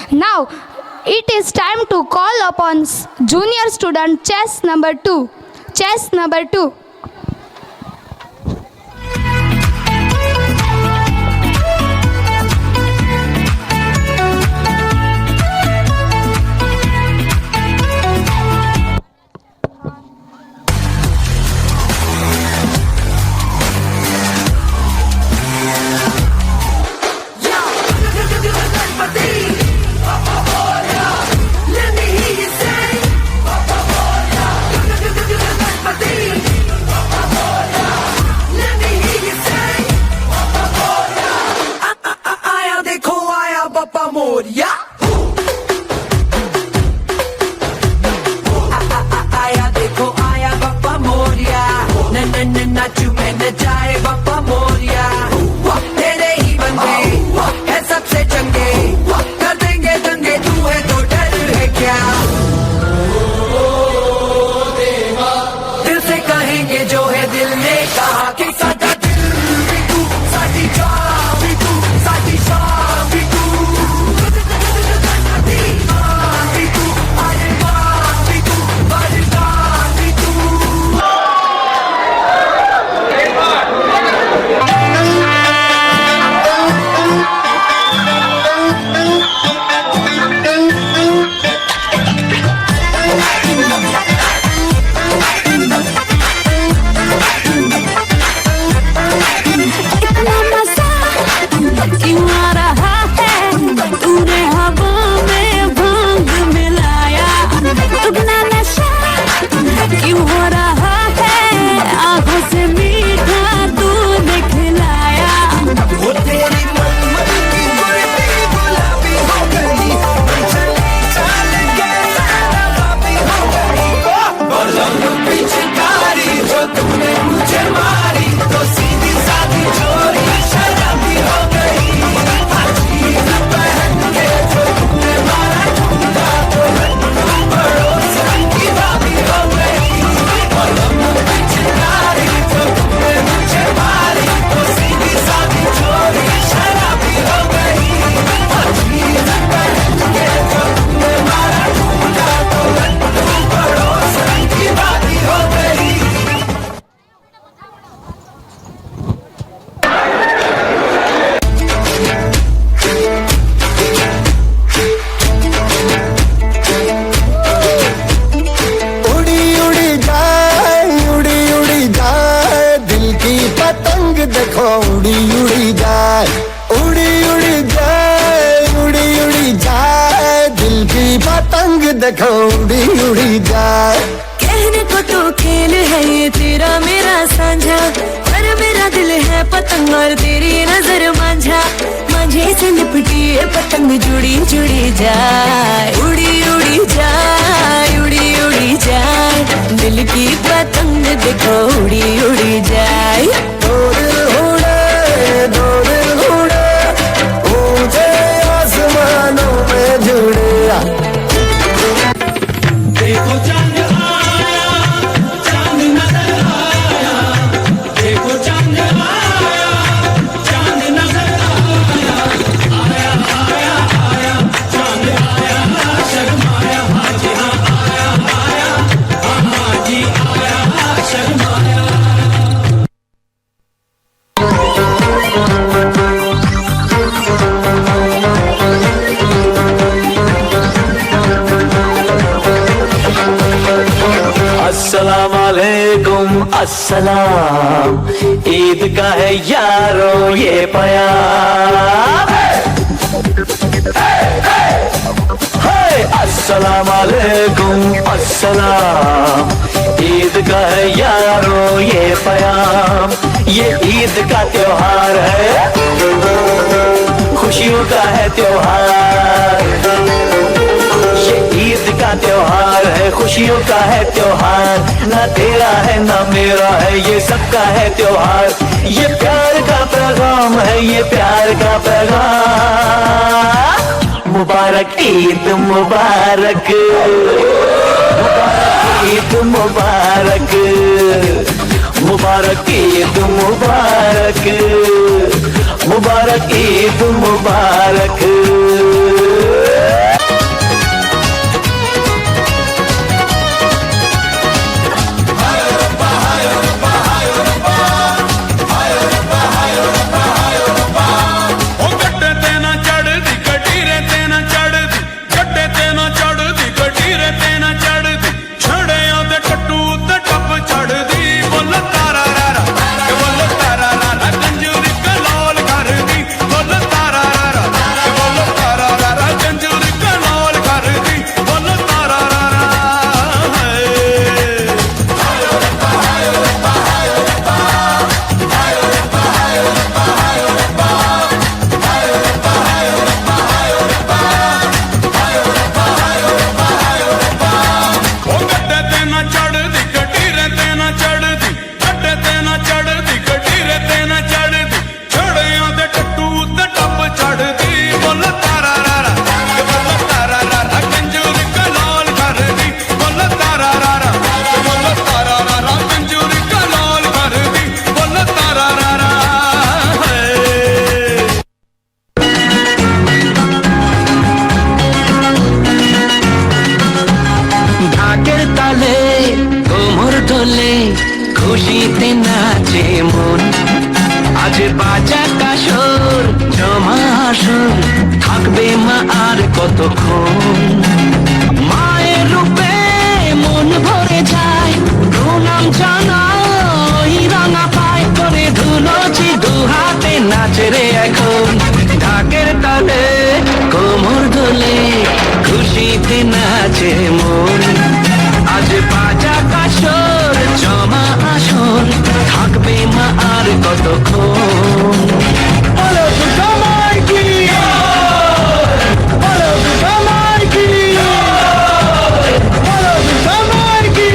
Now, it is time to call upon junior student chess number 2. Chess number 2. देखो उड़ी उड़ी जाए। कहने को तो खेल है ये तेरा मेरा साझा, पर मेरा दिल है मैं पतंग और तेरी नजर मांझा, मांझे से लिपटी ये पतंग जुड़ी जुड़ी जाए, उड़ी उड़ी जाए, उड़ी उड़ी जाए, दिल की पतंग देखो उड़ी उड़ी जाए। दो दिल उड़े ऊंचे आसमानों में जुड़े। देखो चांद आया, चांद नजर आया, देखो चांद आया, चांद नजर आया, आया आया आया, चांद आया, शर्माया हाजी, हाँ आया आया, हाँ हाजी आया, शर्माया। अस्सलाम वालेकुम अस्सलाम, ईद का है यारो ये प्यार। अस्सलाम वालेकुम अस्सलाम, ईद का है यारो ये प्यार। ये ईद का त्योहार है, खुशियों का है त्योहार। ये ईद का त्योहार है, खुशियों का है त्योहार। ना तेरा है ना मेरा है, ये सबका है त्योहार। ये प्यार का पैगाम है, ये प्यार का पैगाम। मुबारक ईद मुबारक, मुबारक ईद मुबारक, मुबारक ईद मुबारक, मुबारक ईद मुबारक। খুশিতে নাচে মন, আজ বাজা কাশর জমা আসর, থাকবে মা আর কতক্ষণ। মায়ের রূপে মন ভরে যায়, প্রণাম জানাই রাঙা পায় করে ধুলোছি দু হাতে নাচে রে এখন। ঢাকের তালে কোমর দোলে খুশিতে নাচে মন, আজ বাজা কাশর জমা আসর, থাকবে মা আর কতক্ষণ। বলো দুর্গা মার কি, বলো দুর্গা মার কি, বলো দুর্গা মার কি,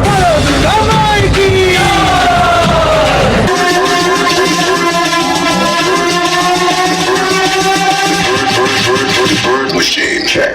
বলো দুর্গা মার কি। Machine check.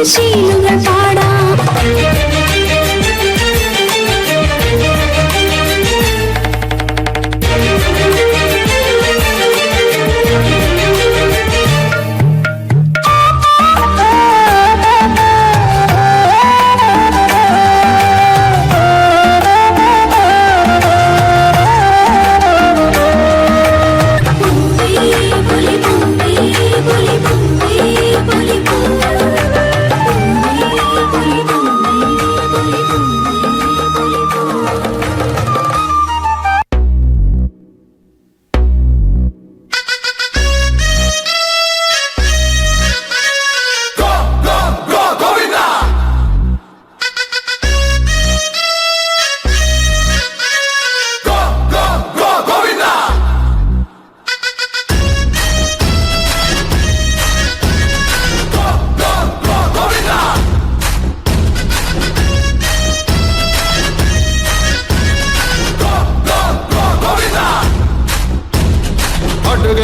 ശീലുകൾ പാടാം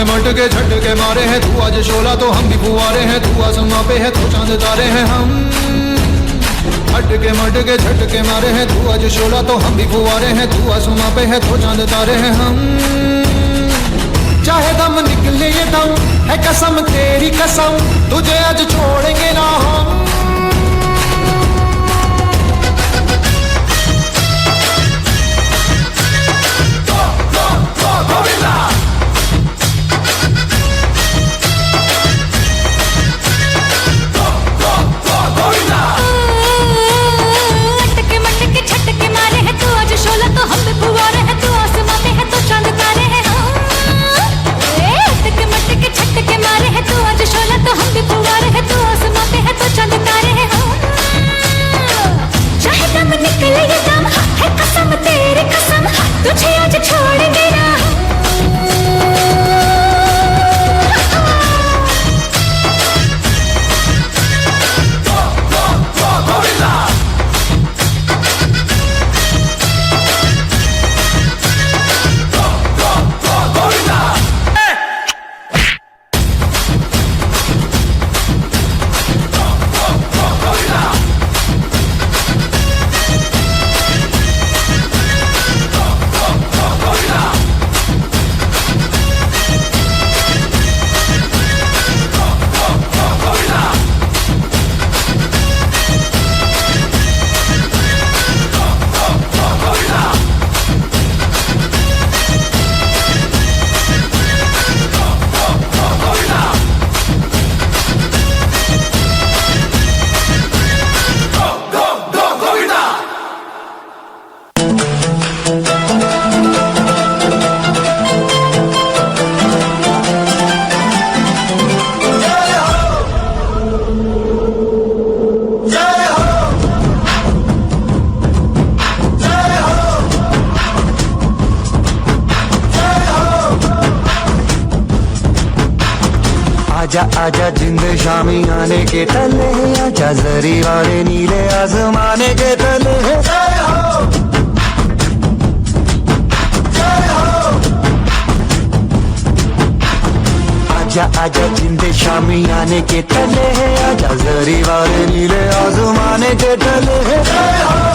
मटके झटके मारे हैं तू आज शोला तो हम भी फुवारे हैं तू आसमां पे है तो चांद तारे हैं हम मटके झटके मारे हैं तू आज शोला तो हम भी फुवारे हैं तू आसमां पे है तो चांद तारे हैं हम चाहे दम निकले ये दम है कसम तेरी कसम तुझे आज छोड़ेंगे ना हम तुझे आज छोड़ेंगे ना आजा आजा जिंद शामी आने के तले आजा जरी वाले नीले आसमाने के तले जय हो जय हो आजा आजा जिंद शामी आने के तले आजा जरी वाले नीले आसमाने के तले जय हो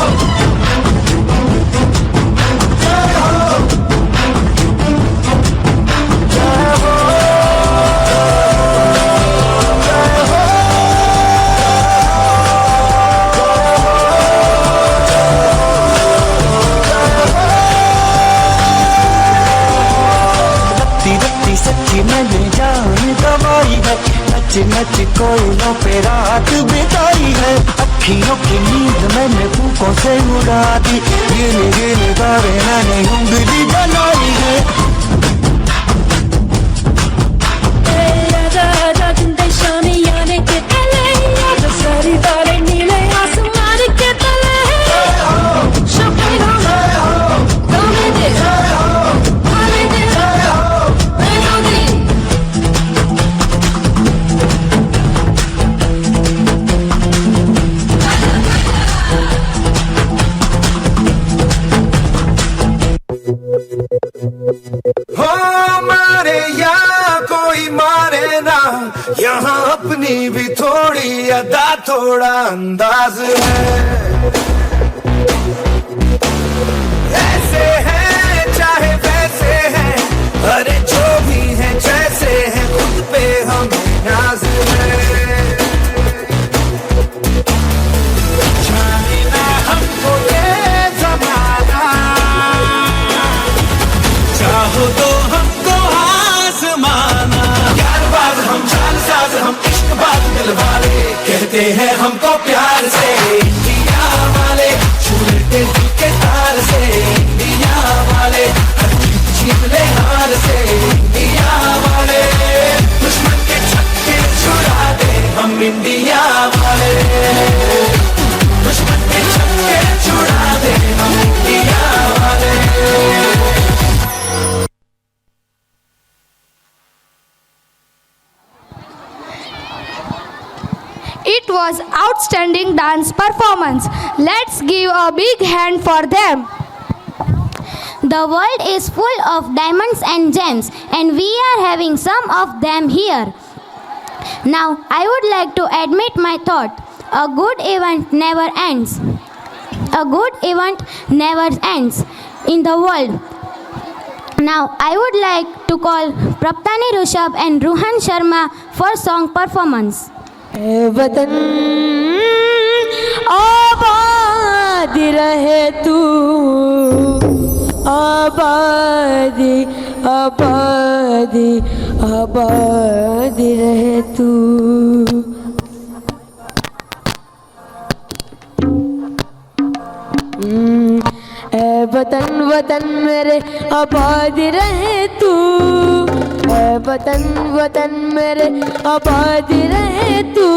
सच्ची मैंने जान गवाई है नच नच कोयलों पे रात बिताई है अखियों की नींद मैंने फूकों से उड़ा दी गिन गिन तारे मैंने उंगली जलाई है हो मारे या कोई मारे ना यहाँ अपनी भी थोड़ी अदा थोड़ा अंदाज है। ऐसे हैं चाहे वैसे हैं, अरे जो भी हैं जैसे हैं, खुद पे हम नाज है। जाने ना हमको ये जमाना, चाहो तो हमको आसमाना। यार बाज हम चाल साज हम इश्क बाज दिल वाले, कहते हैं हमको प्यार से इंडिया वाले, छू लेते दिल के तार से इंडिया वाले, हर चीज छीन ले हार से इंडिया वाले, दुश्मन के छक्के छुड़ा दे हम इंडिया वाले, दुश्मन के छक्के छुड़ा दे हम इंडिया वाले। It was outstanding dance performance. Let's give a big hand for them. The world is full of diamonds and gems, and we are having some of them here. Now, I would like to admit my thought. A good event never ends. A good event never ends in the world. Now, I would like to call Praptani Rushabh and Ruhan Sharma for song performance. ए वतन आबाद रहे तू, आबादी आबादी आबादी रहे तू। ए वतन वतन मेरे आबाद रहे तू, ए वतन वतन मेरे आबाद रहे तू।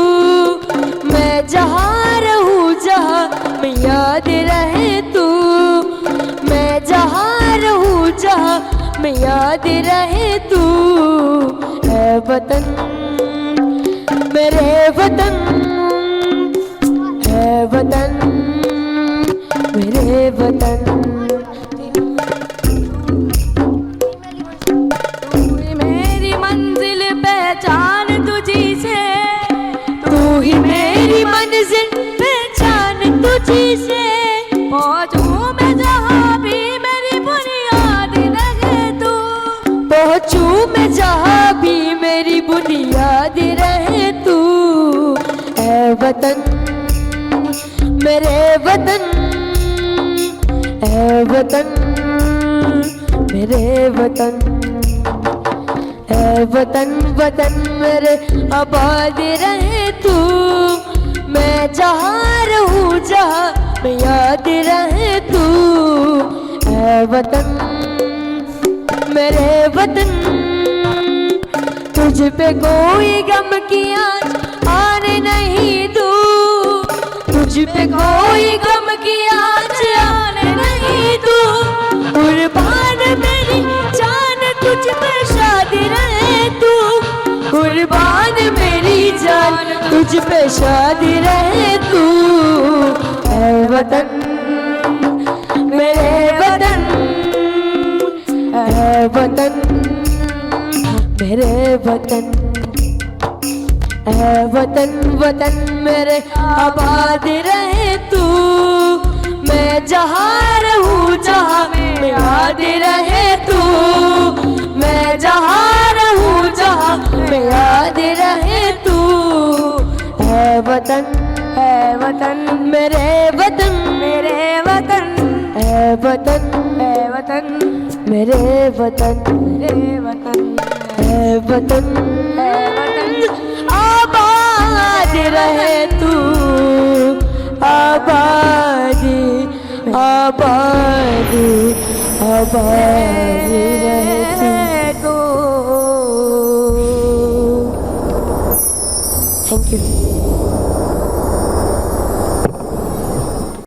मैं जहाँ रहूँ जहाँ में याद रहे तू, मैं जहाँ रहूँ जहाँ में याद रहे तू। ए वतन मेरे वतन, ए वतन मेरे वतन। पहचान तुझी से, तू ही मेरी मंजिल पहचान तुझी से। पहुँचूं मैं जहाँ भी मेरी बुनियाद रहे तू, पहुँचूं मैं जहाँ भी मेरी बुनियाद रहे तू। ऐ वतन मेरे वतन, ऐ वतन मेरे वतन। ऐ वतन वतन मेरे आबाद रहे तू, मैं जहाँ रहूँ जहाँ में याद रहे तू। ऐ वतन मेरे वतन, तुझ पे कोई गम की आँच आने नहीं दूँ, तुझ पे कोई गम की आँच आने नहीं दूँ। कुर्बान मेरी जान तुझ पे शादी रहे तू, कुर्बान मेरी जान तुझ पे शादी रहे तू। ऐ वतन मेरे वतन, ऐ वतन मेरे वतन। ऐ वतन वतन मेरे आबाद रहे तू, मैं जहाँ रहूँ जहाँ में याद रहे तू, मैं जहाँ रहूँ जहाँ में याद रहे तू। ऐ वतन, ऐ वतन मेरे वतन, मेरे वतन। ऐ वतन, ऐ वतन मेरे वतन, मेरे वतन। ऐ वतन, ऐ वतन आबाद रहे तू, आबादी आबादी आबादी।